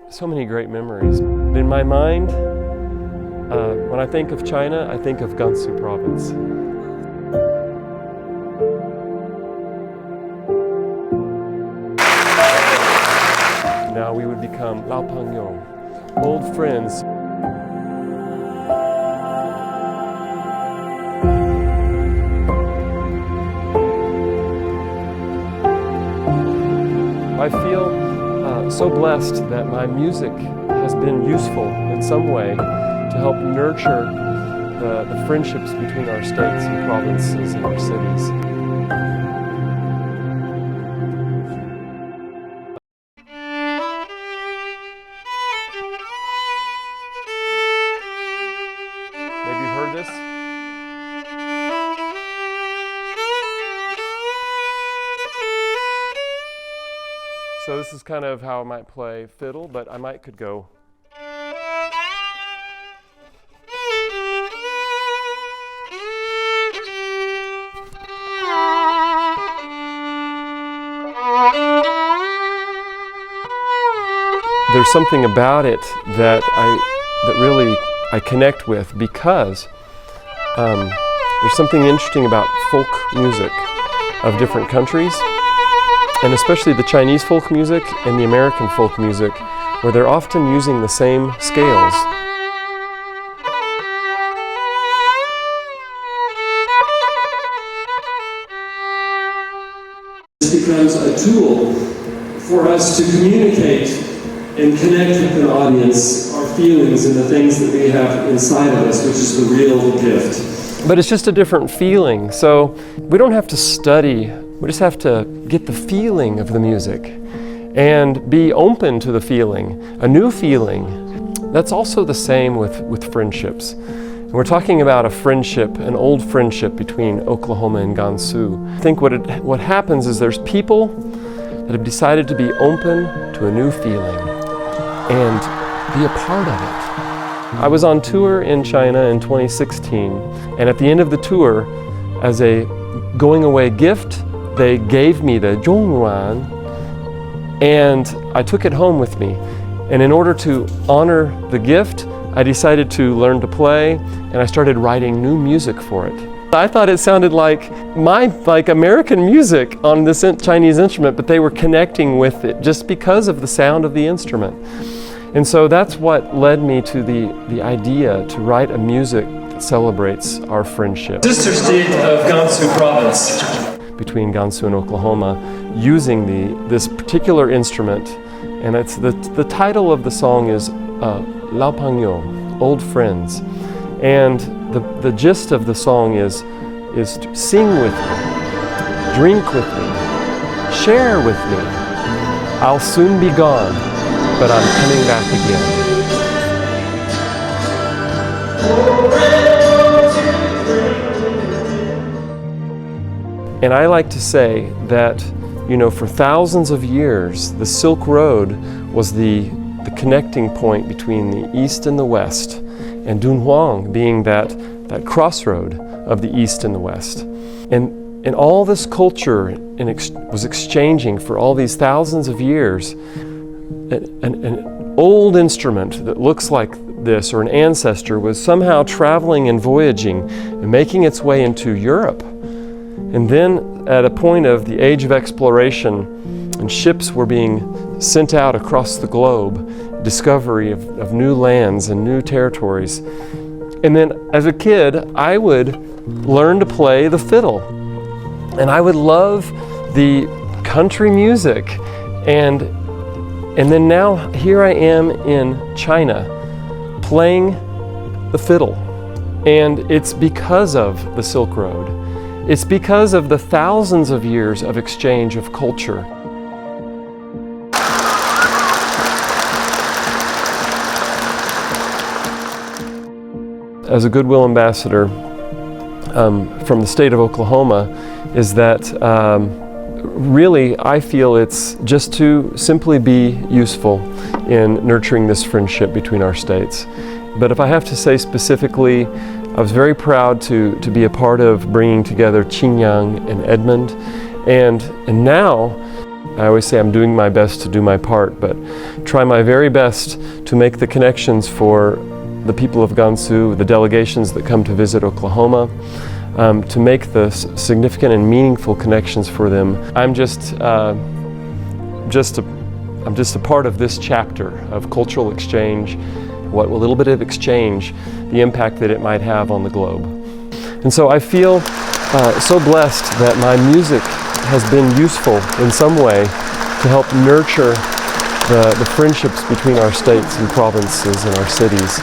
So many great memories. In my mind, when I think of China, I think of Gansu province. Now we would become Lao Pangyong, old friends. I feel so blessed that my music has been useful in some way to help nurture the friendships between our states and provinces and our cities. Maybe you heard this? So this is kind of how I might play fiddle, but I could go. There's something about it that really I connect with because there's something interesting about folk music of different countries. And especially the Chinese folk music and the American folk music, where they're often using the same scales. This becomes a tool for us to communicate and connect with an audience, our feelings and the things that we have inside of us, which is the real gift. But it's just a different feeling, so we don't have to study. We just have to get the feeling of the music and be open to the feeling, a new feeling. That's also the same with friendships. We're talking about a friendship, an old friendship between Oklahoma and Gansu. I think what happens is there's people that have decided to be open to a new feeling and be a part of it. I was on tour in China in 2016, and at the end of the tour, as a going away gift, they gave me the zhongyuan, and I took it home with me. And in order to honor the gift, I decided to learn to play, and I started writing new music for it. I thought it sounded like American music on this Chinese instrument, but they were connecting with it just because of the sound of the instrument. And so that's what led me to the idea to write a music that celebrates our friendship. Sister state of Gansu province. Between Gansu and Oklahoma, using this particular instrument, and it's the title of the song is Lao Pangyong, Old Friends, and the gist of the song is to sing with me, drink with me, share with me. I'll soon be gone, but I'm coming back again. And I like to say that, for thousands of years, the Silk Road was the connecting point between the East and the West, and Dunhuang being that crossroad of the East and the West. And all this culture was exchanging for all these thousands of years. An old instrument that looks like this, or an ancestor, was somehow traveling and voyaging and making its way into Europe. And then at a point of the age of exploration, and ships were being sent out across the globe, discovery of new lands and new territories. And then as a kid, I would learn to play the fiddle. And I would love the country music. And then now here I am in China playing the fiddle. And it's because of the Silk Road. It's because of the thousands of years of exchange of culture. As a goodwill ambassador from the state of Oklahoma, is that really I feel it's just to simply be useful in nurturing this friendship between our states. But if I have to say specifically, I was very proud to be a part of bringing together Qingyang and Edmond, and now I always say I'm doing my best to do my part, but try my very best to make the connections for the people of Gansu, the delegations that come to visit Oklahoma, to make the significant and meaningful connections for them. I'm just a part of this chapter of cultural exchange, what a little bit of exchange, the impact that it might have on the globe. And so I feel so blessed that my music has been useful in some way to help nurture the friendships between our states and provinces and our cities.